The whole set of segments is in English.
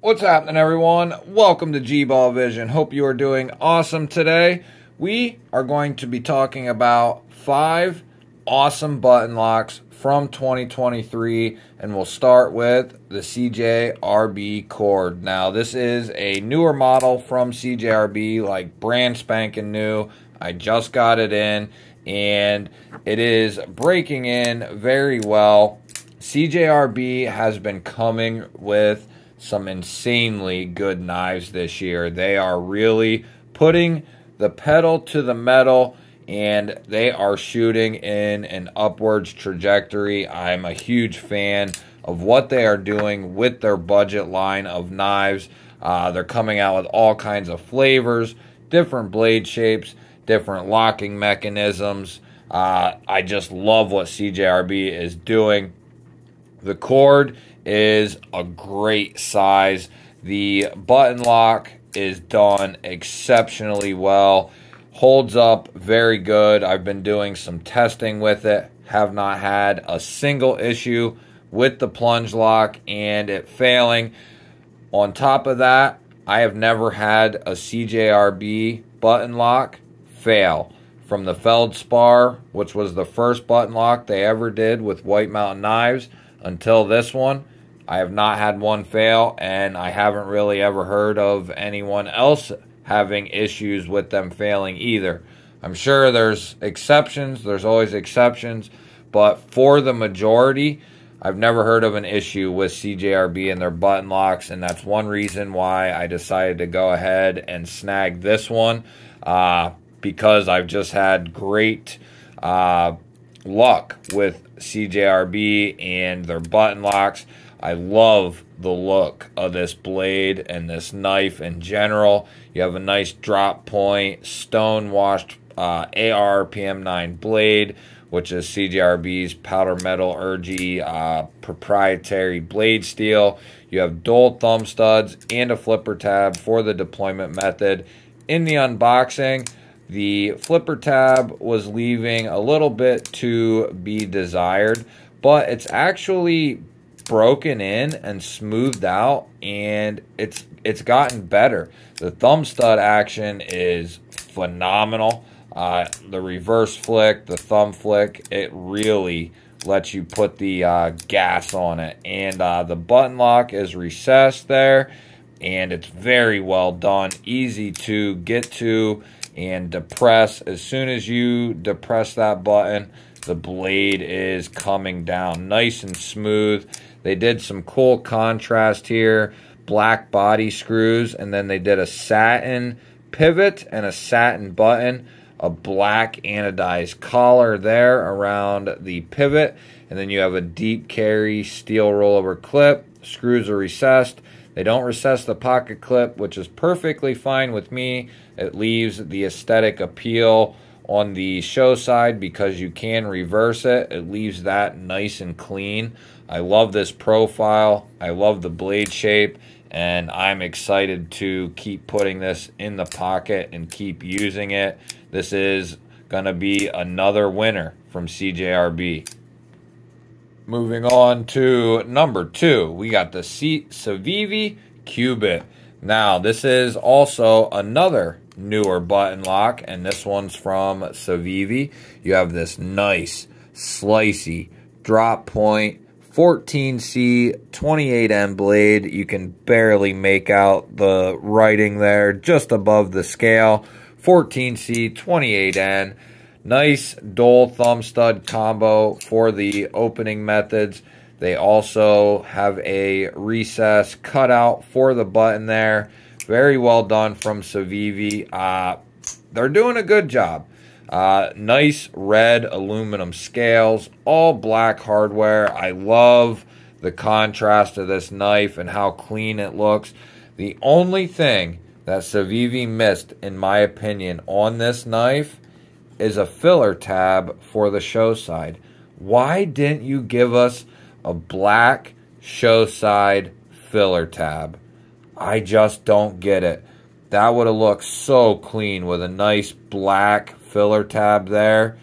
What's happening, everyone? Welcome to GBALL Vision. Hope you are doing awesome today. We are going to be talking about 5 awesome button locks from 2023, and we'll start with the CJRB Cord. Now, this is a newer model from CJRB, like brand spanking new. I just got it in, and it is breaking in very well. CJRB has been coming with some insanely good knives this year. They are really putting the pedal to the metal, and they are shooting in an upwards trajectory. I'm a huge fan of what they are doing with their budget line of knives. They're coming out with all kinds of flavors, different blade shapes, different locking mechanisms. I just love what CJRB is doing. The cord is a great size. The button lock is done exceptionally well. Holds up very good. I've been doing some testing with it. Have not had a single issue with the plunge lock and it failing. On top of that, I have never had a CJRB button lock fail. From the Feldspar, which was the first button lock they ever did with White Mountain knives, until this one, I have not had one fail, and I haven't really ever heard of anyone else having issues with them failing either. I'm sure there's exceptions, there's always exceptions, but for the majority, I've never heard of an issue with CJRB and their button locks, and that's one reason why I decided to go ahead and snag this one, because I've just had great luck with CJRB and their button locks. I love the look of this blade and this knife in general. You have a nice drop point, stone washed AR PM9 blade, which is CJRB's powder metal proprietary blade steel. You have dual thumb studs and a flipper tab for the deployment method. In the unboxing, the flipper tab was leaving a little bit to be desired, but it's actually broken in and smoothed out, and it's gotten better. The thumb stud action is phenomenal. The reverse flick, the thumb flick, it really lets you put the gas on it. And the button lock is recessed there, and it's very well done, easy to get to and depress. As soon as you depress that button, the blade is coming down nice and smooth. They did some cool contrast here, black body screws, and then they did a satin pivot and a satin button, a black anodized collar there around the pivot, and then you have a deep carry steel rollover clip. Screws are recessed. They don't recess the pocket clip, which is perfectly fine with me. It leaves the aesthetic appeal on the show side because you can reverse it. It leaves that nice and clean. I love this profile. I love the blade shape, and I'm excited to keep putting this in the pocket and keep using it. This is going to be another winner from CJRB. Moving on to number 2, we got the CIVIVI qubit. Now, this is also another newer button lock, and this one's from CIVIVI. You have this nice, slicey, drop point, 14C 28N blade. You can barely make out the writing there just above the scale. 14C 28N. Nice dual thumb stud combo for the opening methods. They also have a recess cutout for the button there. Very well done from CIVIVI. They're doing a good job. Nice red aluminum scales, all black hardware. I love the contrast of this knife and how clean it looks. The only thing that CIVIVI missed, in my opinion, on this knife is a filler tab for the show side. Why didn't you give us a black show side filler tab? I just don't get it. That would have looked so clean with a nice black filler tab there.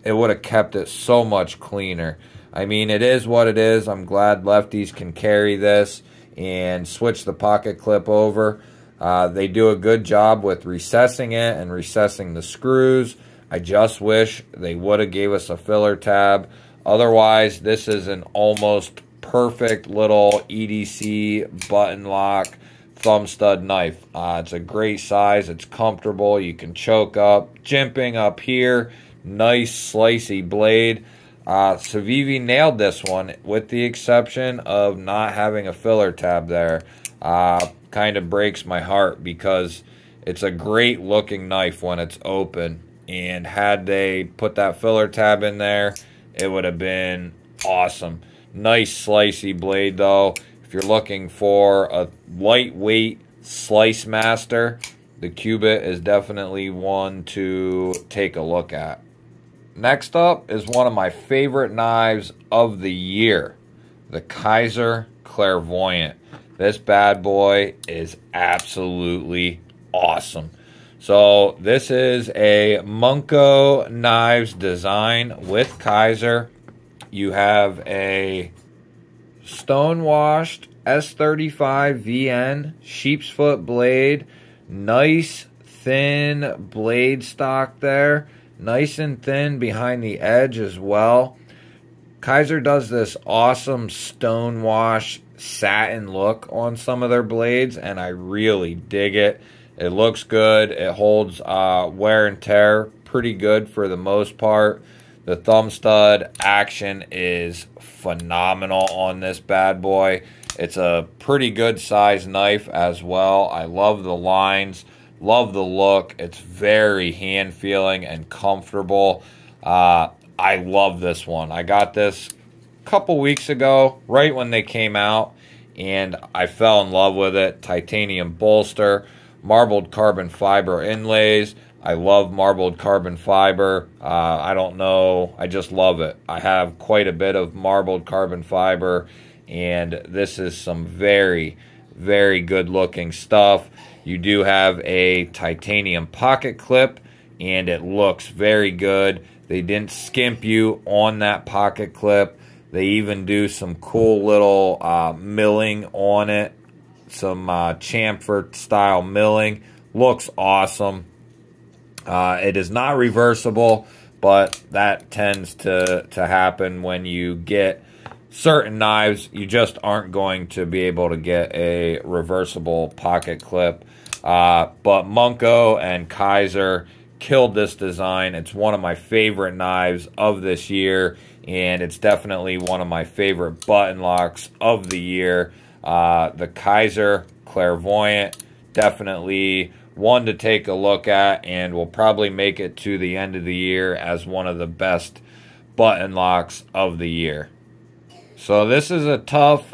It would have kept it so much cleaner. I mean, it is what it is. I'm glad lefties can carry this, and switch the pocket clip over. They do a good job with recessing it and recessing the screws. I just wish they would have gave us a filler tab. Otherwise, this is an almost perfect little EDC button lock thumb stud knife. It's a great size. It's comfortable. You can choke up. Jimping up here. Nice slicey blade. CIVIVI nailed this one with the exception of not having a filler tab there. Kind of breaks my heart because it's a great looking knife when it's open. And had they put that filler tab in there, it would have been awesome. Nice slicey blade though. If you're looking for a lightweight slice master, the qubit is definitely one to take a look at. Next up is one of my favorite knives of the year, the Kaiser Clairvoyant. This bad boy is absolutely awesome. So this is a Munko Knives design with Kaiser. You have a stone-washed S35 VN sheep's foot blade. Nice thin blade stock there. Nice and thin behind the edge as well. Kaiser does this awesome stone-wash satin look on some of their blades, and I really dig it. It looks good. It holds wear and tear pretty good for the most part. The thumb stud action is phenomenal on this bad boy. It's a pretty good size knife as well. I love the lines, love the look. It's very hand feeling and comfortable. I love this one. I got this a couple weeks ago, right when they came out, and I fell in love with it. Titanium bolster, marbled carbon fiber inlays. I love marbled carbon fiber. I don't know. I just love it. I have quite a bit of marbled carbon fiber, and this is some very, very good looking stuff. You do have a titanium pocket clip, and it looks very good. They didn't skimp you on that pocket clip. They even do some cool little milling on it. Some chamfer style milling. Looks awesome. It is not reversible, but that tends to happen when you get certain knives. You just aren't going to be able to get a reversible pocket clip. But Munko and Kaiser killed this design. It's one of my favorite knives of this year, and it's definitely one of my favorite button locks of the year. The Kaiser Clairvoyant, definitely one to take a look at, and will probably make it to the end of the year as one of the best button locks of the year. So this is a tough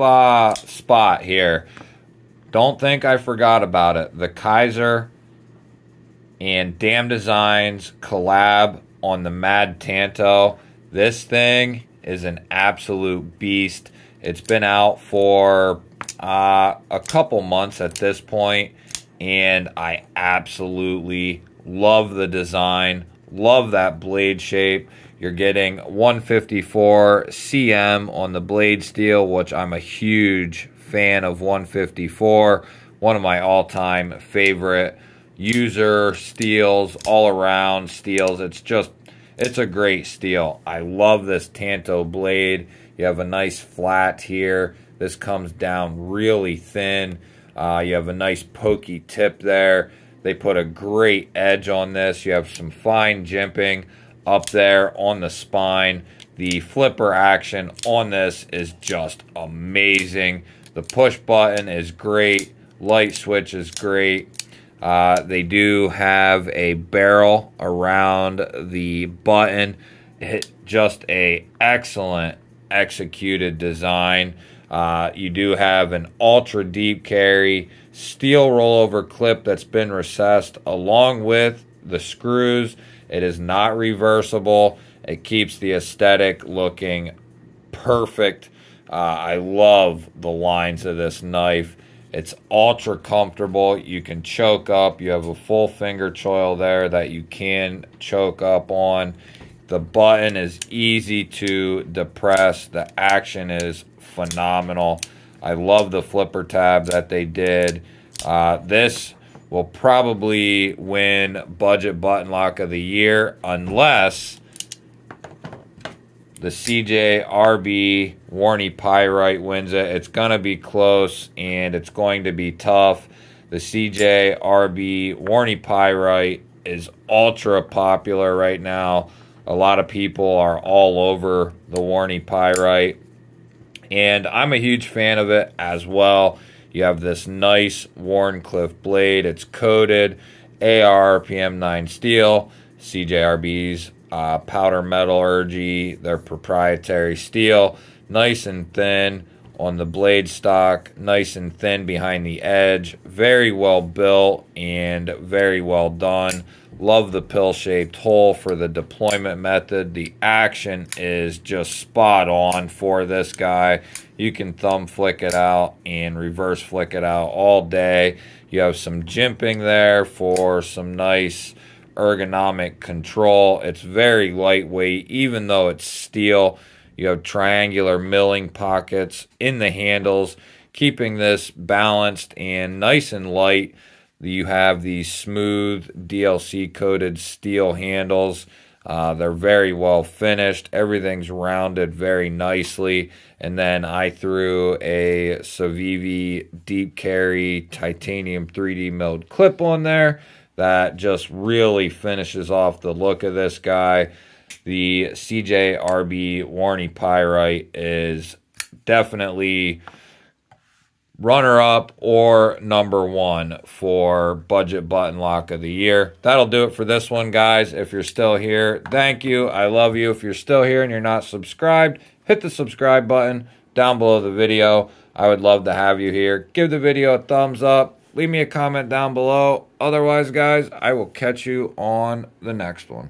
spot here. Don't think I forgot about it. The Kaiser and Damn Designs collab on the Mad Tanto. This thing is an absolute beast. It's been out for a couple months at this point, and I absolutely love the design. Love that blade shape. You're getting 154 cm on the blade steel, which I'm a huge fan of 154. One of my all-time favorite user steels, all-around steels. It's a great steel. I love this Tanto blade. You have a nice flat here. This comes down really thin. You have a nice pokey tip there. They put a great edge on this. You have some fine jimping up there on the spine. The flipper action on this is just amazing. The push button is great. Light switch is great. They do have a barrel around the button. Just a excellent executed design. You do have an ultra deep carry steel rollover clip that's been recessed along with the screws. It is not reversible. It keeps the aesthetic looking perfect. I love the lines of this knife. It's ultra comfortable. You can choke up. You have a full finger choil there that you can choke up on. The button is easy to depress. The action is phenomenal. I love the flipper tab that they did. This will probably win budget button lock of the year unless the CJRB Warnie Pyrite wins it. It's going to be close and it's going to be tough. The CJRB Warnie Pyrite is ultra popular right now. A lot of people are all over the Warnie Pyrite, and I'm a huge fan of it as well. You have this nice Wharncliffe blade. It's coated AR PM9 steel, CJRB's powder metallurgy, their proprietary steel. Nice and thin on the blade stock, nice and thin behind the edge. Very well built and very well done. Love the pill-shaped hole for the deployment method. The action is just spot on for this guy. You can thumb flick it out and reverse flick it out all day. You have some jimping there for some nice ergonomic control. It's very lightweight, even though it's steel. You have triangular milling pockets in the handles, keeping this balanced and nice and light. You have these smooth DLC coated steel handles. They're very well finished. Everything's rounded very nicely. And then I threw a CIVIVI deep carry titanium 3D milled clip on there that just really finishes off the look of this guy. The CJRB Warnie Pyrite is definitely runner-up or #1 for budget button lock of the year. That'll do it for this one, guys. If you're still here, thank you. I love you. If you're still here and you're not subscribed, hit the subscribe button down below the video. I would love to have you here. Give the video a thumbs up. Leave me a comment down below. Otherwise, guys, I will catch you on the next one.